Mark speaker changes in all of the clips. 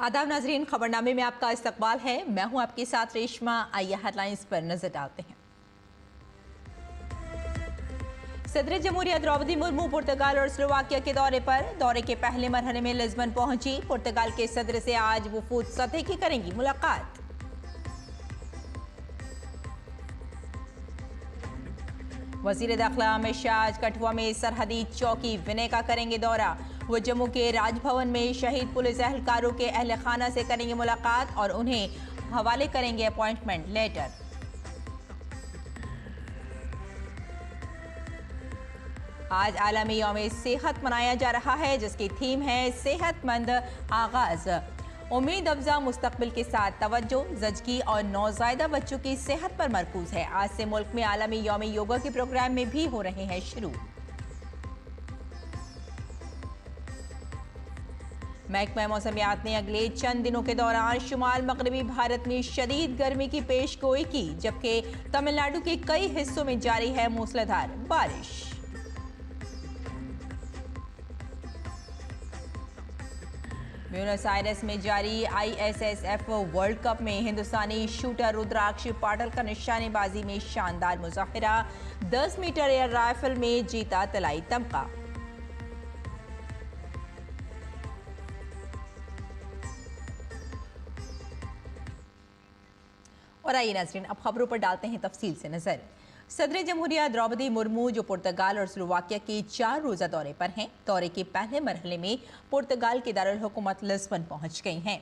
Speaker 1: आदाब नाजरीन, खबरनामे में आपका इस्तकबाल है। मैं हूं आपके साथ रेशमा। आइए हेडलाइंस पर नजर डालते हैं। सदर जमहूरिया द्रौपदी मुर्मू पुर्तगाल और स्लोवाकिया के दौरे के पहले मरहले में लिस्बन पहुंची। पुर्तगाल के सदर से आज वफूद सतह की करेंगी मुलाकात। वजीर दाखिला अमित शाह आज कठुआ में सरहदी चौकी विनय का करेंगे दौरा। वो जम्मू के राजभवन में शहीद पुलिस एहलकारों के अहल खाना से करेंगे मुलाकात और उन्हें हवाले करेंगे अपॉइंटमेंट लेटर। आज आलमी यौम सेहत मनाया जा रहा है, जिसकी थीम है सेहतमंद आगाज। उम्मीद अफजा मुस्तकबिल के साथ तवज्जो, ज़चगी और नौज़ायदा बच्चों की सेहत पर मरकूज है। आज से मुल्क में आलमी यौम योगा के प्रोग्राम में भी हो रहे हैं शुरू। महकमा मौसमियात ने अगले चंद दिनों के दौरान शुमाल मगरबी भारत में शदीद गर्मी की पेशगोई की, जबकि तमिलनाडु के कई हिस्सों में जारी है मूसलाधार बारिश। ब्यूनस आयर्स में जारी ISSF वर्ल्ड कप में हिंदुस्तानी शूटर रुद्राक्ष पाटिल का निशानेबाजी में शानदार मुजाहिरा। 10 मीटर एयर राइफल में जीता तलाई तमगा। और आइए नाज़रीन, अब खबरों पर डालते हैं तफसील से नजर। सदर जमहूरिया द्रौपदी मुर्मू जो पुर्तगाल और स्लोवाकिया के 4 रोज़ा दौरे पर हैं, दौरे के पहले मरहले में पुर्तगाल के दारुल हुकूमत लिस्बन पहुंच गई हैं।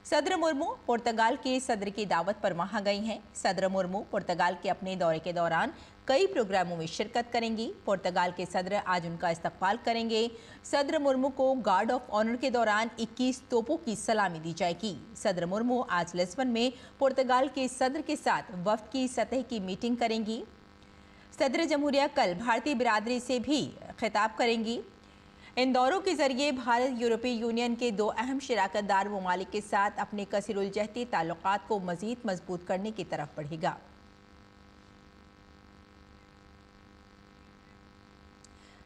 Speaker 1: सदर मुर्मू पुर्तगाल के सदर की दावत पर वहां गई हैं। सदर मुर्मू पुर्तगाल के अपने दौरे के दौरान कई प्रोग्रामों में शिरकत करेंगी। पुर्तगाल के सदर आज उनका इस्तकबाल करेंगे। सदर मुर्मू को गार्ड ऑफ ऑनर के दौरान 21 तोपों की सलामी दी जाएगी। सदर मुर्मू आज लिस्बन में पुर्तगाल के सदर के साथ वफ्द की सतह की मीटिंग करेंगी। सदर जमहूरिया कल भारतीय बिरादरी से भी खिताब करेंगी। इन दौरों के जरिए भारत यूरोपीय यूनियन के 2 अहम शराकतदार ममालिक के साथ अपने कसीरुलजहती ताल्लुकात को मजीद मजबूत करने की तरफ बढ़ेगा।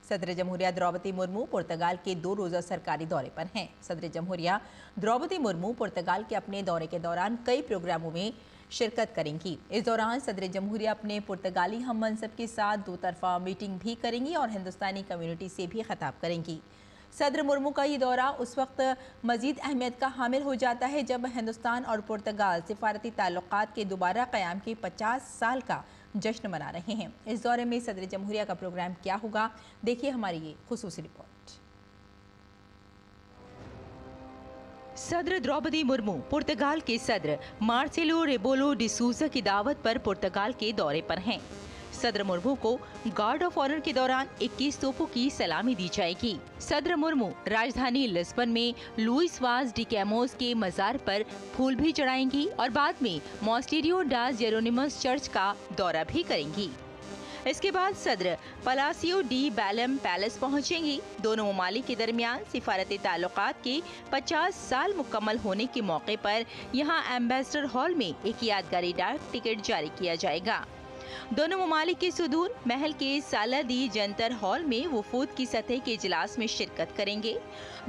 Speaker 1: सदर जमहूरिया द्रौपदी मुर्मू पुर्तगाल के 2 रोज़ा सरकारी दौरे पर हैं। सदर जमहूरिया द्रौपदी मुर्मू पुर्तगाल के अपने दौरे के दौरान कई प्रोग्रामों में शिरकत करेंगी। इस दौरान सदर जमहूरिया अपने पुर्तगाली हम मनसब के साथ 2 तरफा मीटिंग भी करेंगी और हिंदुस्तानी कम्युनिटी से भी खिताब करेंगी। सदर मुर्मू का ये दौरा उस वक्त मजीद अहमियत का हामिल हो जाता है जब हिंदुस्तान और पुर्तगाल सिफारती ताल्लुकात के दोबारा क़याम के 50 साल का जश्न मना रहे हैं। इस दौरे में सदर जमहूरिया का प्रोग्राम क्या होगा, देखिए हमारी ये खुसूसी रिपोर्ट। सदर द्रौपदी मुर्मू पुर्तगाल के सदर मार्सेलो रेबोलो डिसूजा की दावत पर पुर्तगाल के दौरे पर हैं। सदर मुर्मू को गार्ड ऑफ ऑनर के दौरान 21 तोपों की सलामी दी जाएगी। सदर मुर्मू राजधानी लिस्बन में लुइस वाज डी कैमोस के मजार पर फूल भी चढ़ाएंगी और बाद में मॉस्टेरियो डास जेरोनिमस चर्च का दौरा भी करेंगी। इसके बाद सदर पलासियो डी बैलम पैलेस पहुंचेंगी। दोनों ममालिक के दरमियान सिफारती ताल्लुकात के 50 साल मुकम्मल होने के मौके पर यहां एम्बेसडर हॉल में एक यादगारी डाक टिकट जारी किया जाएगा। दोनों ममालिक के सुदूर महल के सालादी जंतर हॉल में वफूद की सतह के इजलास में शिरकत करेंगे।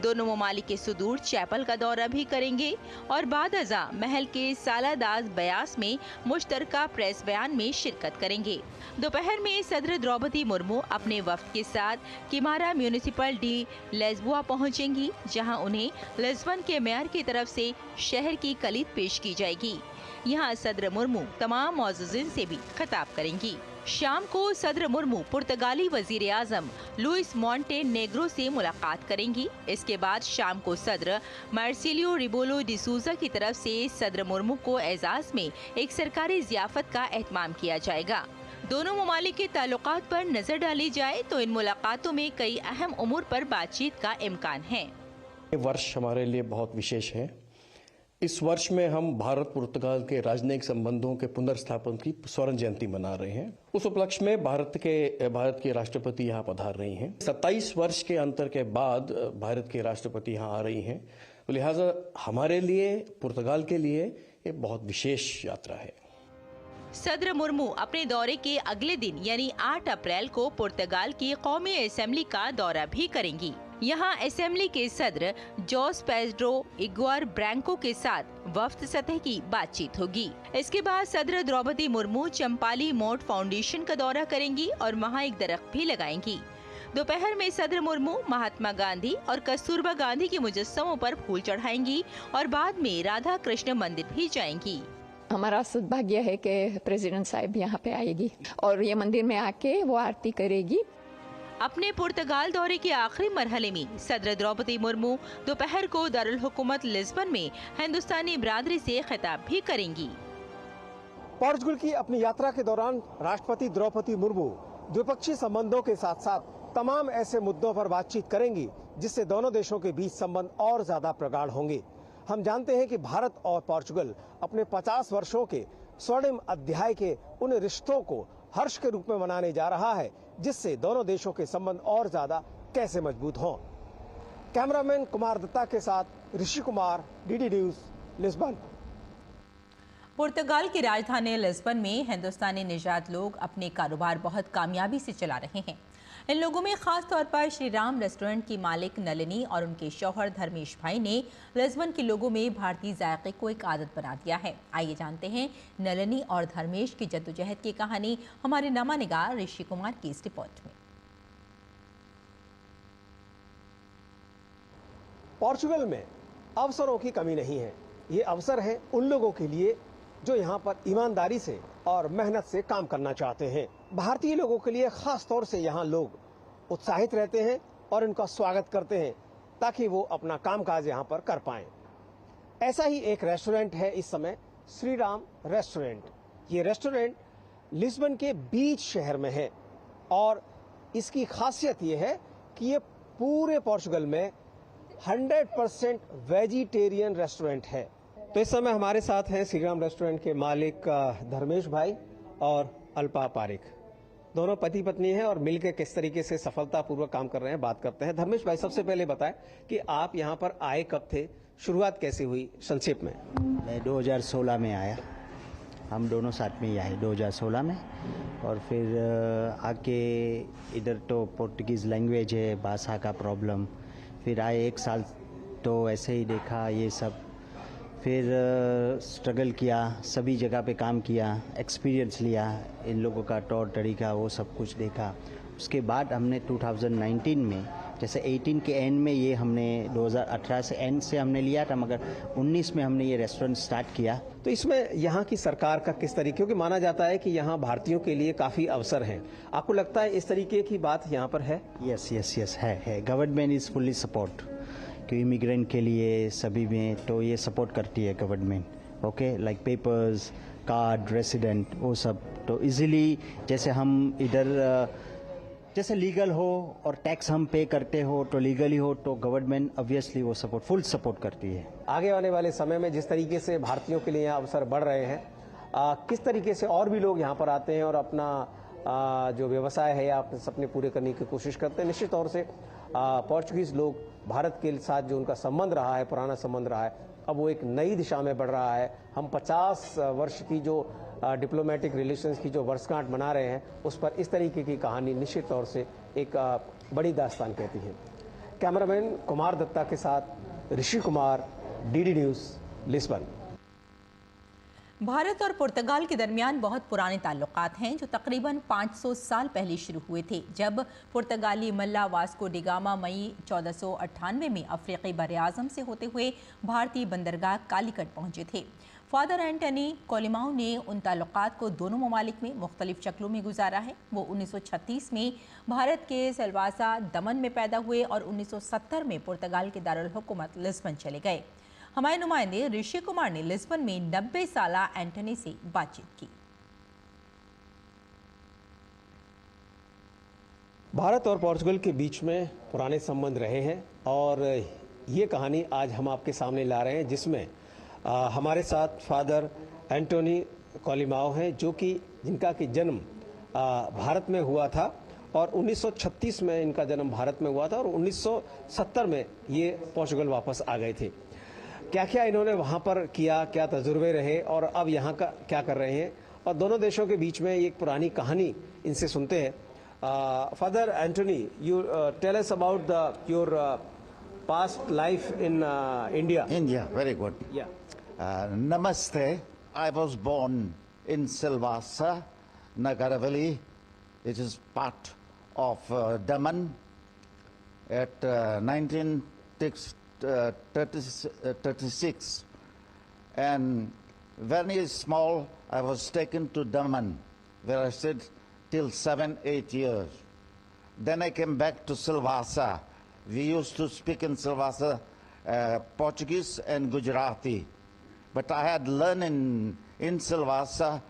Speaker 1: दोनों ममालिक के सुदूर चैपल का दौरा भी करेंगे और बाद अज़ा महल के सालादाज बयास में मुश्तरका प्रेस बयान में शिरकत करेंगे। दोपहर में सदर द्रौपदी मुर्मू अपने वफ्द के साथ किमारा म्यूनिसिपल डी लेस्बुआ पहुंचेंगी, जहां उन्हें लिस्बन के मेयर की तरफ से शहर की कलीद पेश की जाएगी। यहाँ सदर मुर्मू तमाम मौजूदीन से भी खिताब करेंगी। शाम को सदर मुर्मू पुर्तगाली वजीर आजम लुइस मॉन्टेनेग्रो से मुलाकात करेंगी। इसके बाद शाम को सदर मार्सेलियो रिबोलो डिसूजा की तरफ से सदर मुर्मू को एजाज में एक सरकारी जियाफत का एहतमाम किया जाएगा। दोनों ममालिक के ताल्लुकात पर नजर डाली जाए तो इन मुलाकातों में कई अहम उमूर पर बातचीत का इम्कान है।
Speaker 2: ये वर्ष हमारे लिए बहुत विशेष है। इस वर्ष में हम भारत पुर्तगाल के राजनयिक संबंधों के पुनर्स्थापन की स्वर्ण जयंती मना रहे हैं। उस उपलक्ष्य में भारत के राष्ट्रपति यहाँ पधार रही हैं। 27 वर्ष के अंतर के बाद भारत के राष्ट्रपति यहाँ आ रही हैं, तो लिहाजा हमारे लिए, पुर्तगाल के लिए ये बहुत विशेष यात्रा है।
Speaker 1: सदर मुर्मू अपने दौरे के अगले दिन यानी 8 अप्रैल को पुर्तगाल की कौमी असेंबली का दौरा भी करेंगी। यहाँ असेंबली के सदर जोस पेड्रो इग्वार ब्रैंको के साथ वफ्द सतह की बातचीत होगी। इसके बाद सदर द्रौपदी मुर्मू चंपाली मोट फाउंडेशन का दौरा करेंगी और वहाँ एक दरख्त भी लगाएंगी। दोपहर में सदर मुर्मू महात्मा गांधी और कस्तूरबा गांधी के मुजस्समों पर फूल चढ़ाएंगी और बाद में राधा कृष्ण मंदिर भी जाएंगी।
Speaker 3: हमारा सौभाग्य है कि प्रेसिडेंट साहब यहाँ पे आएगी और ये मंदिर में आके वो आरती करेगी।
Speaker 1: अपने पुर्तगाल दौरे के आखिरी मरहले में सदर द्रौपदी मुर्मू दोपहर को दारुल हुकूमत लिस्बन में हिंदुस्तानी बिरादरी से खिताब भी करेंगी।
Speaker 4: पोर्चुगल की अपनी यात्रा के दौरान राष्ट्रपति द्रौपदी मुर्मू द्विपक्षीय संबंधों के साथ साथ तमाम ऐसे मुद्दों पर बातचीत करेंगी जिससे दोनों देशों के बीच संबंध और ज्यादा प्रगाढ़ होंगे। हम जानते हैं कि भारत और पोर्चुगल अपने 50 वर्षों के स्वर्णिम अध्याय के उन रिश्तों को हर्ष के रूप में मनाने जा रहा है जिससे दोनों देशों के संबंध और ज्यादा कैसे मजबूत हों। कैमरामैन कुमार दत्ता के साथ Rishi Kumar, DD News, Lisbon.
Speaker 1: पुर्तगाल की राजधानी लिस्बन में हिंदुस्तानी निजात लोग अपने कारोबार बहुत कामयाबी से चला रहे हैं। इन लोगों में खास तौर पर श्री राम रेस्टोरेंट की मालिक नलिनी और उनके शौहर धर्मेश भाई ने लिस्बन के लोगों में भारतीय जायके को एक आदत बना दिया है। आइए जानते हैं नलिनी और धर्मेश की जद्दोजहद की कहानी हमारे नमा-निगार ऋषि कुमार की इस रिपोर्ट में।
Speaker 4: पोर्चुगल में अवसरों की कमी नहीं है। ये अवसर है उन लोगों के लिए जो यहाँ पर ईमानदारी से और मेहनत से काम करना चाहते हैं। भारतीय लोगों के लिए खास तौर से यहाँ लोग उत्साहित रहते हैं और इनका स्वागत करते हैं ताकि वो अपना कामकाज यहाँ पर कर पाएं। ऐसा ही एक रेस्टोरेंट है इस समय, श्री राम रेस्टोरेंट। ये रेस्टोरेंट लिस्बन के बीच शहर में है और इसकी खासियत ये है कि ये पूरे पोर्चुगल में 100% वेजिटेरियन रेस्टोरेंट है। तो इस समय हमारे साथ हैं श्री राम रेस्टोरेंट के मालिक धर्मेश भाई और अल्पा पारिक। दोनों पति पत्नी हैं और मिलकर किस तरीके से सफलतापूर्वक काम कर रहे हैं, बात करते हैं। धर्मेश भाई, सबसे पहले बताएं कि आप यहाँ पर आए कब थे, शुरुआत कैसे हुई, संक्षेप में।
Speaker 5: मैं 2016 में आया, हम दोनों साथ में ही आए 2016 में। और फिर आके इधर तो पोर्टुगीज़ लैंग्वेज है, भाषा का प्रॉब्लम। फिर आए 1 साल तो ऐसे ही देखा ये सब, फिर स्ट्रगल किया, सभी जगह पे काम किया, एक्सपीरियंस लिया, इन लोगों का तौर तरीका वो सब कुछ देखा। उसके बाद हमने 2019 में, जैसे 18 के एंड में ये हमने 2018 से एंड से हमने लिया था, मगर 19 में हमने ये रेस्टोरेंट स्टार्ट किया।
Speaker 4: तो इसमें यहाँ की सरकार का किस तरीके, क्योंकि माना जाता है कि यहाँ भारतीयों के लिए काफी अवसर हैं, आपको लगता है इस तरीके की बात यहाँ पर है?
Speaker 5: यस है। गवर्नमेंट इज़ फुल्ली सपोर्ट कि इमिग्रेंट के लिए सभी में तो ये सपोर्ट करती है government. Okay, like papers, card, resident, वो सब तो इजीली, जैसे हम इधर जैसे लीगल हो और टैक्स हम पे करते हो तो लीगली हो तो गवर्नमेंट ऑब्वियसली वो सपोर्ट, फुल सपोर्ट करती है।
Speaker 4: आगे आने वाले समय में जिस तरीके से भारतीयों के लिए यहाँ अवसर बढ़ रहे हैं, किस तरीके से और भी लोग यहाँ पर आते हैं और अपना जो व्यवसाय है या सपने पूरे करने की कोशिश करते हैं। निश्चित तौर से पोर्चुगीज लोग भारत के साथ जो उनका संबंध रहा है, पुराना संबंध रहा है, अब वो एक नई दिशा में बढ़ रहा है। हम 50 वर्ष की जो डिप्लोमेटिक रिलेशंस की जो वर्षगांठ मना रहे हैं, उस पर इस तरीके की कहानी निश्चित तौर से एक बड़ी दास्तान कहती है। कैमरामैन कुमार दत्ता के साथ Rishi Kumar, DD News, Lisbon.
Speaker 1: Bharat और पुर्तगाल के दरमियान बहुत पुराने ताल्लुकात हैं जो तकरीबन 500 साल पहले शुरू हुए थे, जब पुर्तगाली मल्ला वास्को डी गामा मई 1498 में अफ्रीकी बरआज़म से होते हुए भारतीय बंदरगाह कालीकट पहुंचे थे। फादर एंटनी कोलिमाओ ने उन ताल्लुकात को दोनों ममालिक में मुख्तलिफ शक्लों में गुजारा है। वो 1936 में भारत के सिलवासा दमन में पैदा हुए और 1970 में पुर्तगाल के दारुल हुकूमत लिस्बन चले गए। हमारे नुमाइंदे ऋषि कुमार ने लिस्बन में 90 साला एंटनी से बातचीत की।
Speaker 4: भारत और पोर्चुगल के बीच में पुराने संबंध रहे हैं और ये कहानी आज हम आपके सामने ला रहे हैं, जिसमें हमारे साथ फादर एंटोनी कोलिमाओ हैं, जो कि जिनका कि जन्म भारत में हुआ था और 1936 में इनका जन्म भारत में हुआ था और 1970 में ये पोर्चुगल वापस आ गए थे। क्या क्या इन्होंने वहाँ पर किया, क्या तजुर्बे रहे और अब यहाँ का क्या कर रहे हैं, और दोनों देशों के बीच में एक पुरानी कहानी इनसे सुनते हैं। Father Anthony, you tell us about your past life in India.
Speaker 6: India, very good.
Speaker 4: Yeah.
Speaker 6: Namaste. I was born in Silvassa, Nagaravali. It is part of Daman at 1936. And very small, I was taken to Daman, where I stayed till 7-8 years. Then I came back to Silvassa. We used to speak in Silvassa Portuguese and Gujarati. But I had learned in Silvassa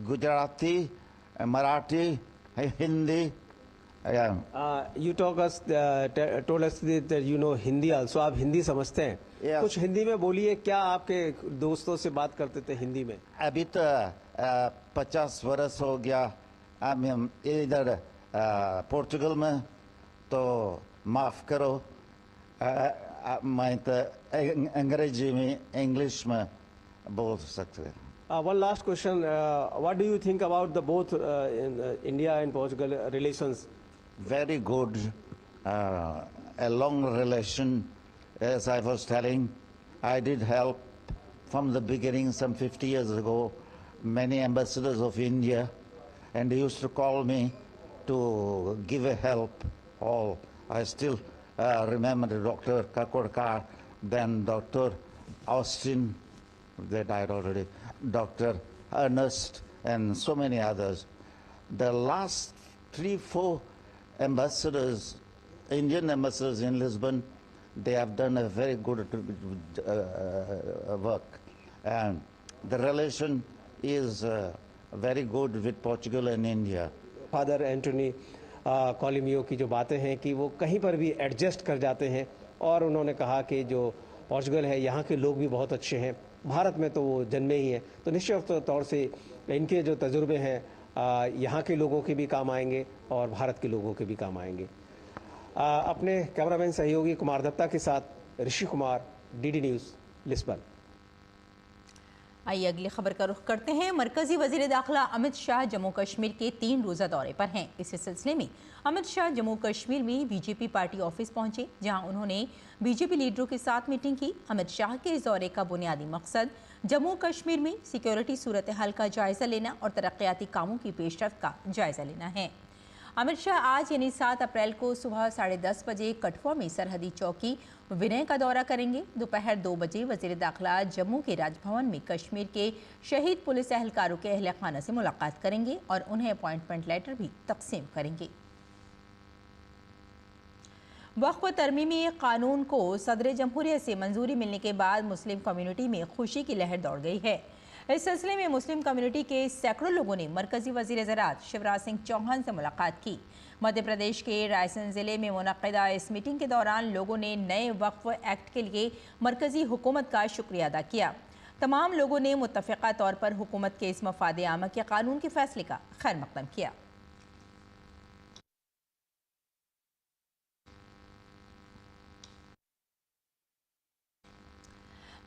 Speaker 6: Gujarati, Marathi, Hindi.
Speaker 4: You told us that you know Hindi also. आप हिंदी समझते हैं?
Speaker 6: Yeah.
Speaker 4: कुछ हिंदी में बोलिए. क्या आपके दोस्तों से बात करते थे हिंदी में?
Speaker 6: अभी तो 50 वर्ष हो गया हम इधर पोर्चुगल में, तो माफ करो मैं तो अंग्रेजी में इंग्लिश में बोल सकते.
Speaker 4: One last question. What do you think about the both India and Portugal relations?
Speaker 6: Very good, a long relation. As I was telling, I did help from the beginning some 50 years ago many ambassadors of India, and they used to call me to give a help. All I still remember Dr. Kakurkar, then Dr. Austin, they died already, Dr. Ernest, and so many others. The last 3-4 ambassadors, Indian ambassadors in Lisbon, they have done a very good work. And the relation is very good with Portugal and India.
Speaker 4: Father Antony कॉलिमियो की जो बातें हैं कि वो कहीं पर भी एडजस्ट कर जाते हैं, और उन्होंने कहा कि जो पोर्चुगल है यहाँ के लोग भी बहुत अच्छे हैं, भारत में तो वो जन्मे ही हैं, तो निश्चित तौर से इनके जो तजुर्बे हैं यहाँ के लोगों के भी काम आएंगे और भारत के लोगों के भी काम आएंगे. अपने कैमरामैन सहयोगी कुमार दत्ता के साथ Rishi Kumar, DD news, Lisbon.
Speaker 1: आइए अगली खबर का रुख करते हैं. मरकजी वजीर दाखिला अमित शाह जम्मू कश्मीर के 3 रोज़ा दौरे पर हैं. इसी सिलसिले में अमित शाह जम्मू कश्मीर में बीजेपी पार्टी ऑफिस पहुंचे, जहां उन्होंने बीजेपी लीडरों के साथ मीटिंग की. अमित शाह के इस दौरे का बुनियादी मकसद जम्मू कश्मीर में सिक्योरिटी सूरत हाल का जायजा लेना और तरक्याती कामों की पेशरफ्त का जायजा लेना है. अमित शाह आज यानी 7 अप्रैल को सुबह 10:30 बजे कठुआ में सरहदी चौकी विनय का दौरा करेंगे. दोपहर 2 बजे वजीर दाखिला जम्मू के राजभवन में कश्मीर के शहीद पुलिस एहलकारों के अहल खाना से मुलाकात करेंगे और उन्हें अपॉइंटमेंट लेटर भी तकसीम करेंगे. वक्फ तरमीमी कानून को सदर जमहूरियत से मंजूरी मिलने के बाद मुस्लिम कम्युनिटी में खुशी की लहर दौड़ गई है. इस सिलसिले में मुस्लिम कम्युनिटी के सैकड़ों लोगों ने मरकजी वजीर ज़राअत शिवराज सिंह चौहान से मुलाकात की. मध्य प्रदेश के रायसेन ज़िले में मुनक़िदा इस मीटिंग के दौरान लोगों ने नए वक्फ एक्ट के लिए मरकजी हुकूमत का शुक्रिया अदा किया. तमाम लोगों ने मुत्तफ़िक़ा तौर पर हुकूमत के इस मफ़ाद आमा के कानून के फैसले का खैर मक़दम किया.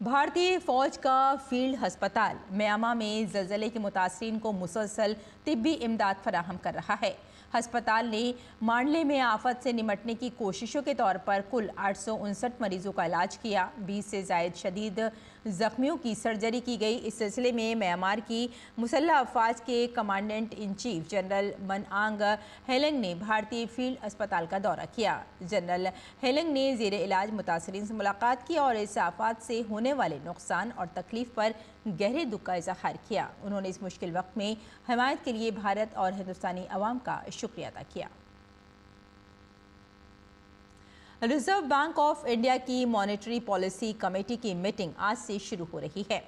Speaker 1: भारतीय फ़ौज का फील्ड हस्पताल म्यांमार में ज़लज़ले के मुतासरीन को मुसलसल तिब्बी इमदाद फराहम कर रहा है. हस्पताल ने मांडले में आफत से निमटने की कोशिशों के तौर पर कुल 859 मरीजों का इलाज किया. 20 से ज़ायद शदीद ज़ख्मियों की सर्जरी की गई. इस सिलसिले में म्यांमार की मुसल्लह अफ़वाज के commandant in chief general मनआंग Helang ने भारतीय फील्ड अस्पताल का दौरा किया. जनरल हेलेंग ने ज़ेर इलाज मुतासरीन से मुलाकात की और इस आफत से होने वाले नुकसान और तकलीफ पर गहरे दुख का इज़हार किया. उन्होंने इस मुश्किल वक्त में हिमायत के लिए भारत और हिंदुस्तानी अवाम का शुक्रिया अदा किया. रिजर्व बैंक ऑफ इंडिया की मॉनेटरी पॉलिसी कमेटी की मीटिंग आज से शुरू हो रही है.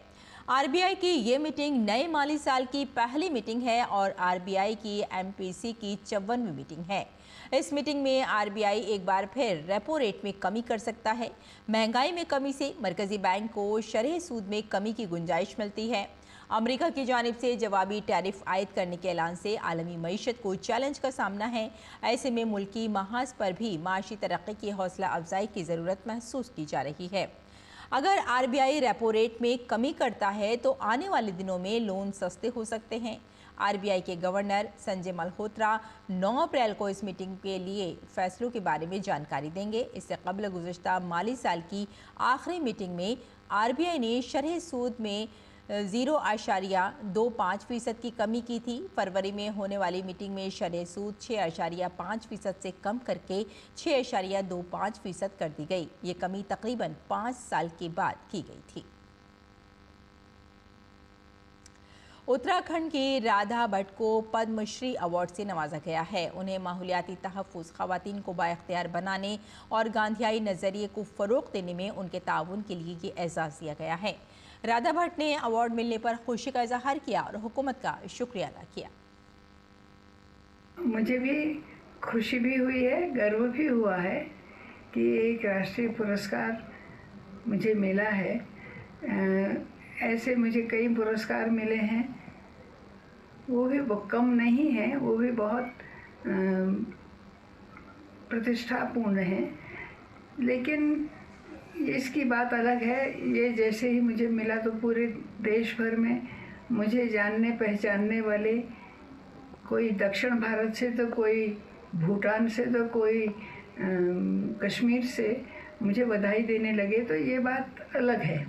Speaker 1: आरबीआई की ये मीटिंग नए माली साल की पहली मीटिंग है और आरबीआई की एमपीसी की 54वीं मीटिंग है. इस मीटिंग में आरबीआई एक बार फिर रेपो रेट में कमी कर सकता है. महंगाई में कमी से मरकजी बैंक को शरह सूद में कमी की गुंजाइश मिलती है. अमेरिका की जानिब से जवाबी टैरिफ आयद करने के ऐलान से आलमी मईशत को चैलेंज का सामना है. ऐसे में मुल्की महाज पर भी माशी तरक्की की हौसला अफजाई की ज़रूरत महसूस की जा रही है. अगर आरबीआई रेपो रेट में कमी करता है तो आने वाले दिनों में लोन सस्ते हो सकते हैं.
Speaker 7: आरबीआई के गवर्नर संजय मल्होत्रा 9 अप्रैल को इस मीटिंग के लिए फैसलों के बारे में जानकारी देंगे। इससे कबल गुज़िश्ता माली साल की आखिरी मीटिंग में आरबीआई ने शरह सूद में 0.25% की कमी की थी। फरवरी में होने वाली मीटिंग में शरह सूद 6.5% से कम करके 6.25% कर दी गई। ये कमी तकरीबन 5 साल के बाद की गई थी। उत्तराखंड की राधा भट्ट को पद्मश्री अवार्ड से नवाजा गया है। उन्हें माहौलियाती तहफ़्फ़ुज़, ख़वातीन को बाइख्तियार बनाने और गांधीयाई नज़रिए को फ़रोग़ देने में उनके ताउन के लिए ये एजाज़ दिया गया है। राधा भट्ट ने अवार्ड मिलने पर खुशी का इज़हार किया और हुकूमत का शुक्रिया अदा किया।
Speaker 8: मुझे भी खुशी भी हुई है, गर्व भी हुआ है कि एक राष्ट्रीय पुरस्कार मुझे मिला है। ऐसे मुझे कई पुरस्कार मिले हैं, वो भी कम नहीं है, वो भी बहुत प्रतिष्ठापूर्ण है। लेकिन इसकी बात अलग है, ये जैसे ही मुझे मिला तो पूरे देश भर में मुझे जानने पहचानने वाले, कोई दक्षिण भारत से तो कोई भूटान से तो कोई कश्मीर से मुझे बधाई देने लगे, तो ये बात अलग है।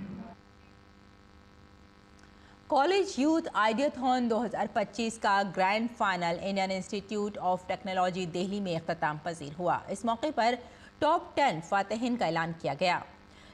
Speaker 7: कॉलेज यूथ आइडियाथॉन 2025 का grand final Indian institute of technology Delhi में इख्तिताम पजीर हुआ। इस मौके पर टॉप 10 फातिहीन का ऐलान किया गया।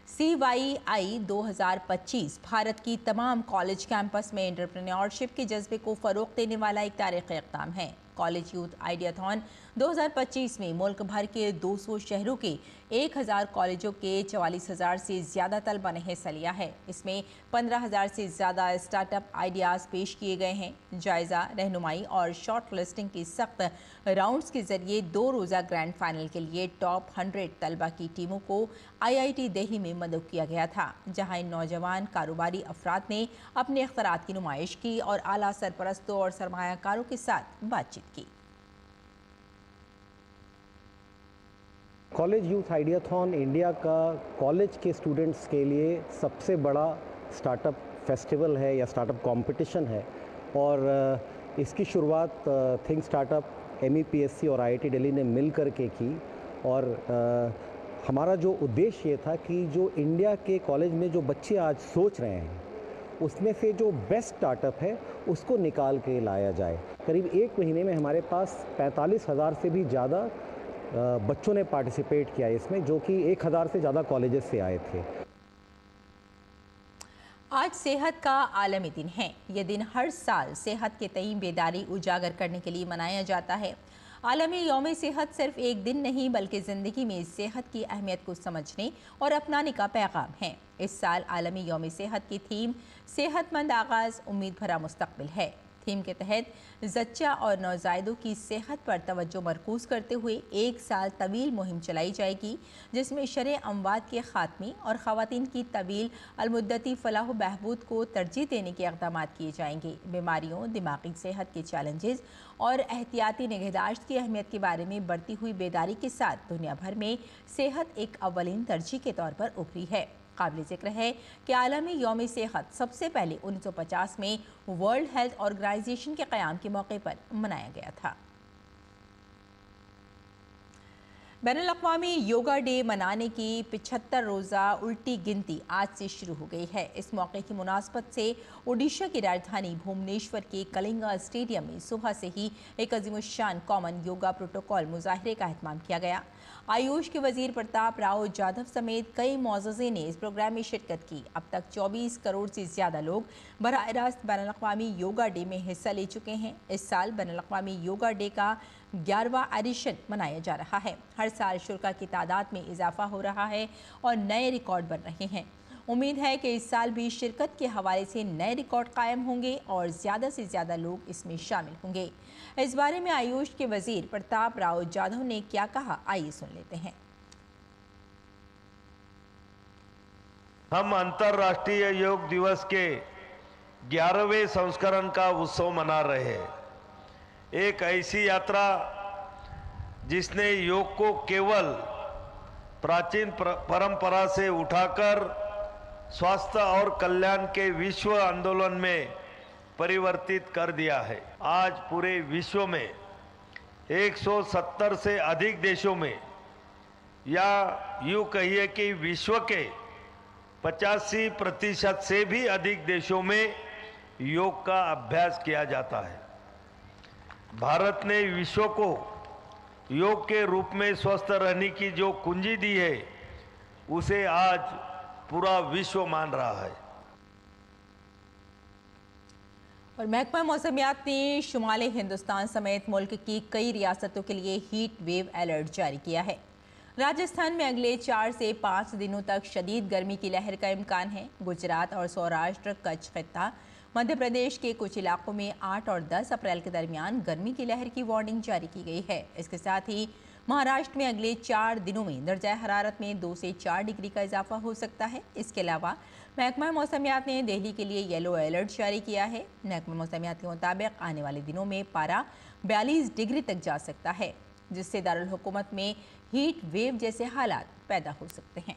Speaker 7: CYI 2025 भारत की तमाम कॉलेज कैंपस में एंटरप्रेन्योरशिप के जज्बे को फ़रोग़ देने वाला एक तारीख़ी इक़दाम है। कॉलेज यूथ आइडियाथॉन 2025 में मुल्क भर के 200 शहरों के 1000 कॉलेजों के 44,000 से ज़्यादा तलबा ने हिस्सा लिया है। इसमें 15,000 से ज़्यादा स्टार्टअप आइडियाज़ पेश किए गए हैं। जायज़ा, रहनुमाई और शॉर्ट लिस्टिंग के सख्त राउंड्स के ज़रिए 2 रोज़ा ग्रैंड फाइनल के लिए टॉप 100 तलबा की टीमों को IIT दिल्ली में मदऊ किया गया था, जहाँ इन नौजवान कारोबारी अफराद ने अपने इख्तिरात की नुमाइश की और आला सरपरस्तों और सरमायाकारों के साथ बातचीत की।
Speaker 9: कॉलेज यूथ आइडियाथॉन इंडिया का कॉलेज के स्टूडेंट्स के लिए सबसे बड़ा स्टार्टअप फेस्टिवल है या स्टार्टअप कंपटीशन है और इसकी शुरुआत थिंक स्टार्टअप, MEPSC और IIT दिल्ली ने मिल कर के की और हमारा जो उद्देश्य ये था कि जो इंडिया के कॉलेज में जो बच्चे आज सोच रहे हैं उसमें से जो बेस्ट स्टार्टअप है उसको निकाल के लाया जाए। करीब 1 महीने में हमारे पास 45,000 से भी ज़्यादा बच्चों ने पार्टिसिपेट किया इसमें, जो कि 1,000 से ज़्यादा कॉलेजेस से आए थे।
Speaker 7: आज सेहत का आलमी दिन है। यह दिन हर साल सेहत के तई बेदारी उजागर करने के लिए मनाया जाता है। आलमी यौम सेहत सिर्फ एक दिन नहीं बल्कि ज़िंदगी में सेहत की अहमियत को समझने और अपनाने का पैगाम है। इस साल आलमी यौम सेहत की थीम सेहतमंद आगाज़, उम्मीद भरा मुस्तकबिल है। थीम के तहत ज़च्चा और नौज़ायदों की सेहत पर तवज्जो मरकूज़ करते हुए 1 साल तवील मुहिम चलाई जाएगी, जिसमें शरअ अमवात के खात्मे और ख़वातीन की तवील अलमुद्दती फलाह बहबूद को तरजीह देने के इक़दाम किए जाएंगे। बीमारियों, दिमागी सेहत के चैलेंजेस और एहतियाती निगहदाश्त की अहमियत के बारे में बढ़ती हुई बेदारी के साथ दुनिया भर में सेहत एक अव्वलीन तरजीह के तौर पर उभरी है। काबिल ज़िक्र है कि आलमी यौम सेहत सबसे पहले 1950 में वर्ल्ड हेल्थ ऑर्गेनाइजेशन के क़याम के मौके पर मनाया गया था। बैनुल-अक़वामी योगा डे मनाने की 75 रोज़ा उल्टी गिनती आज से शुरू हो गई है। इस मौके की मुनासबत से ओडिशा की राजधानी भुवनेश्वर के कलिंगा स्टेडियम में सुबह से ही एक अज़ीमुश्शान कॉमन योगा प्रोटोकॉल मुजाहरे का एहतमाम किया गया। आयुष के वजीर प्रताप राव जाधव समेत कई मुअज़्ज़िज़ीन ने इस प्रोग्राम में शिरकत की। अब तक 24 करोड़ से ज़्यादा लोग बराह रास्त बैनुल-अक़वामी योगा डे में हिस्सा ले चुके हैं। इस साल बैनुल-अक़वामी योगा डे का 11वां एडिशन मनाया जा रहा है। हर साल शुरका की तादाद में इजाफा हो रहा है और नए रिकॉर्ड बन रहे हैं। उम्मीद है कि इस साल भी शिरकत के हवाले से नए रिकॉर्ड कायम होंगे और ज़्यादा से ज़्यादा लोग इसमें शामिल होंगे। इस बारे में आयुष के वजीर प्रताप राव जाधव ने क्या कहा, आइए सुन लेते हैं।
Speaker 10: हम अंतर्राष्ट्रीय योग दिवस के 11वें संस्करण का उत्सव मना रहे हैं। एक ऐसी यात्रा जिसने योग को केवल प्राचीन परंपरा से उठाकर स्वास्थ्य और कल्याण के विश्व आंदोलन में परिवर्तित कर दिया है। आज पूरे विश्व में 170 से अधिक देशों में, या यूं कहिए कि विश्व के 85% से भी अधिक देशों में योग का अभ्यास किया जाता है। भारत ने विश्व को योग के रूप में स्वस्थ रहने की जो कुंजी दी है, उसे आज पूरा विश्व मान रहा है।
Speaker 7: और महकमा मौसमियात ने शुमाली हिंदुस्तान समेत मुल्क की कई रियासतों के लिए हीट वेव अलर्ट जारी किया है। राजस्थान में अगले 4 से 5 दिनों तक शदीद गर्मी की लहर का इम्कान है। गुजरात और सौराष्ट्र, कच्छ खित्ता, मध्य प्रदेश के कुछ इलाकों में 8 और 10 अप्रैल के दरमियान गर्मी की लहर की वार्निंग जारी की गई है। इसके साथ ही महाराष्ट्र में अगले 4 दिनों में दर्जा हरारत में 2 से 4 डिग्री का इजाफा हो सकता है। इसके अलावा महकमा मौसमियात ने दिल्ली के लिए येलो अलर्ट जारी किया है। महकमा मौसमियात के मुताबिक आने वाले दिनों में पारा 42 डिग्री तक जा सकता है, जिससे दारुल हुकूमत में हीट वेव जैसे हालात पैदा हो सकते हैं।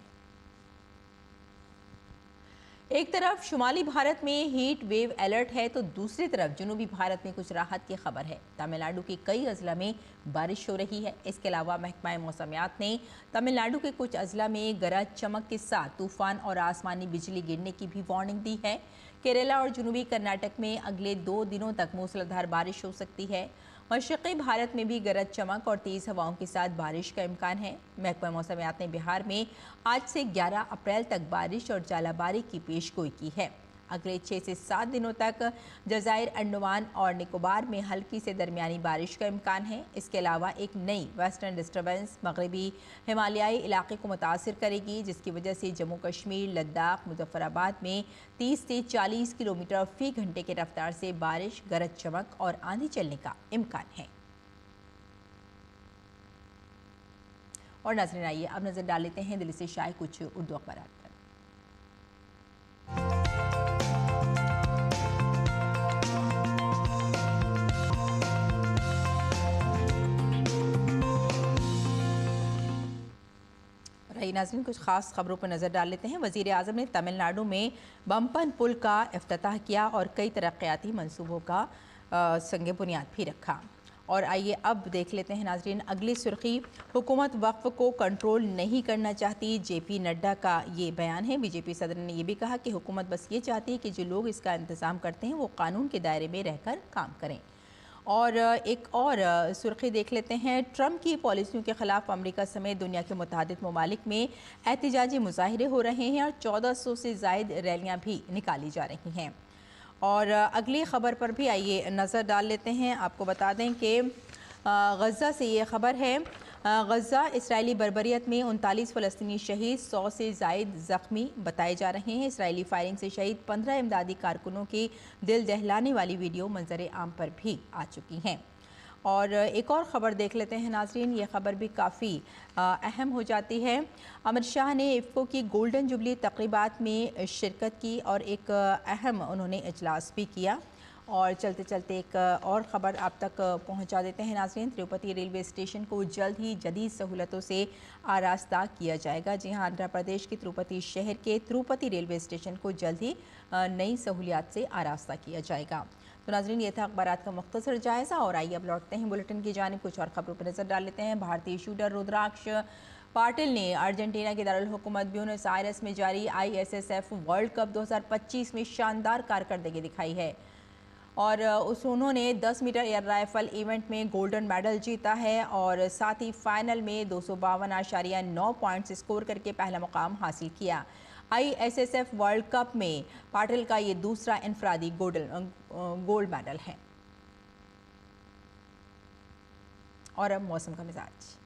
Speaker 7: एक तरफ शुमाली भारत में हीट वेव अलर्ट है, तो दूसरी तरफ जनूबी भारत में कुछ राहत की खबर है। तमिलनाडु के कई अजला में बारिश हो रही है। इसके अलावा महकमा मौसमियात ने तमिलनाडु के कुछ अजला में गरज चमक के साथ तूफान और आसमानी बिजली गिरने की भी वार्निंग दी है। केरला और जनूबी कर्नाटक में अगले 2 दिनों तक मूसलाधार बारिश हो सकती है। मशरक़ी भारत में भी गरज चमक और तेज़ हवाओं के साथ बारिश का इम्कान है। महकमा मौसमियात ने बिहार में आज से 11 अप्रैल तक बारिश और जालाबारी की पेशगोई की है। अगले 6 से 7 दिनों तक जज़ायर, अंडमान और निकोबार में हल्की से दरमियानी बारिश का इम्कान है। इसके अलावा एक नई वेस्टर्न डिस्टर्बेंस मगरबी हिमालयाई इलाके को मुतासिर करेगी, जिसकी वजह से जम्मू कश्मीर, लद्दाख, मुजफ्फराबाद में 30 से 40 किलोमीटर फी घंटे की रफ्तार से बारिश, गरज चमक और आंधी चलने का इम्कान है। और नाज़रीन, आइए अब नजर डाल लेते हैं दिल्ली से शाये कुछ उर्दू अखबारात पर। नाज़रीन, कुछ खास खबरों पर नज़र डाल लेते हैं। वज़ीर आज़म ने तमिलनाडु में बम्पन पुल का इफ्तिताह किया और कई तरक्याती मंसूबों का संग बुनियाद भी रखा। और आइए अब देख लेते हैं नाज़रीन अगली सुर्खी। हुकूमत वक्फ को कंट्रोल नहीं करना चाहती, जेपी नड्डा का ये बयान है। बीजेपी सदर ने यह भी कहा कि हुकूमत बस ये चाहती है कि जो लोग इसका इंतज़ाम करते हैं वो कानून के दायरे में रहकर काम करें। और एक और सुर्खी देख लेते हैं। ट्रंप की पॉलिसियों के ख़िलाफ़ अमेरिका समेत दुनिया के मुतादिद ममालिक में एहतिजाजी मुजाहिरे हो रहे हैं और 1400 से ज़ायद रैलियाँ भी निकाली जा रही हैं। और अगली ख़बर पर भी आइए नज़र डाल लेते हैं। आपको बता दें कि गज़ा से ये ख़बर है। गज़ा इसराइली बर्बरियत में 39 फ़लस्तीनी शहीद, 100 से ज़ायद ज़ख्मी बताए जा रहे हैं। इसराइली फायरिंग से शहीद 15 इमदादी कारकुनों की दिल दहलाने वाली वीडियो मंजर आम पर भी आ चुकी हैं। और एक और ख़बर देख लेते हैं नाज़रीन, ये ख़बर भी काफ़ी अहम हो जाती है। अमित शाह ने इफ़को की गोल्डन जुबली तक़रीबात में शिरकत की और एक अहम उन्होंने इजलास भी किया। और चलते चलते एक और ख़बर आप तक पहुंचा देते हैं नाज़रीन। तिरुपति रेलवे स्टेशन को जल्द ही जदीद सहूलतों से आरास्ता किया जाएगा। जी हाँ, आंध्र प्रदेश के तिरुपति शहर के तिरुपति रेलवे स्टेशन को जल्द ही नई सहूलियात से आरास्ता किया जाएगा। तो नाज़रीन, ये था अखबारात का मुख्तसर जायज़ा। और आइए अब लौटते हैं बुलेटिन की जानिब। कुछ और ख़बरों पर नज़र डाल लेते हैं। भारतीय शूटर रुद्राक्ष पाटिल ने अर्जेंटीना के दारुल हुकूमत ब्यूनस आयर्स में जारी ISSF वर्ल्ड कप 2025 में शानदार कारकर्दगी दिखाई है और उन्होंने 10 मीटर एयर राइफल इवेंट में गोल्डन मेडल जीता है और साथ ही फाइनल में 252.9 पॉइंट्स स्कोर करके पहला मुकाम हासिल किया। ISSF वर्ल्ड कप में पाटिल का ये दूसरा इनफरादी गोल्ड मेडल है। और अब मौसम का मिजाज।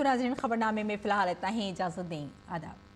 Speaker 7: तो नाज़रीन, खबरनामे में फ़िलहाल इतना ही, इजाज़त दें, आदाब।